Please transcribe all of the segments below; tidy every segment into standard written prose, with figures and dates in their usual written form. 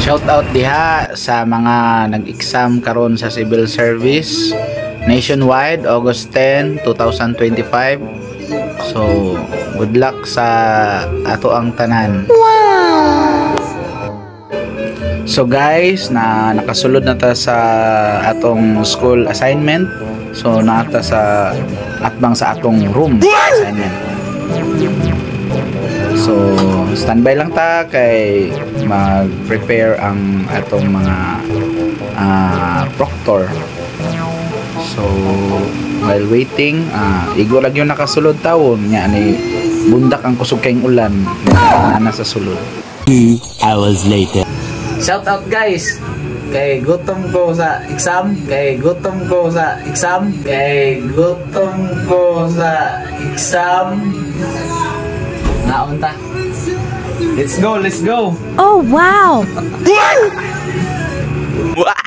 Shout out diha sa mga nag-exam karon sa civil service nationwide August 10, 2025. So, good luck sa ato ang tanan. Wow! So guys, nakasulod na ta sa atong school assignment. So nata sa atbang sa atong room assignment. So standby lang ta kay mag-prepare ang atong mga proctor. So while waiting, igo lang yung nakasulod tawon nya ni bundak ang kusog kayong ulan na sa sulod. 2 hours later. Shout out guys, kay gutom ko sa exam, naon ta. Let's go. Oh wow. What?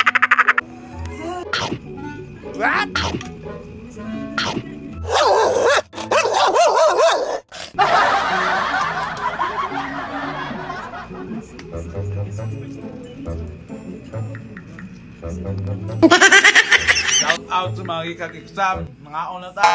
Shout out sa mga kag-exam, mga onata.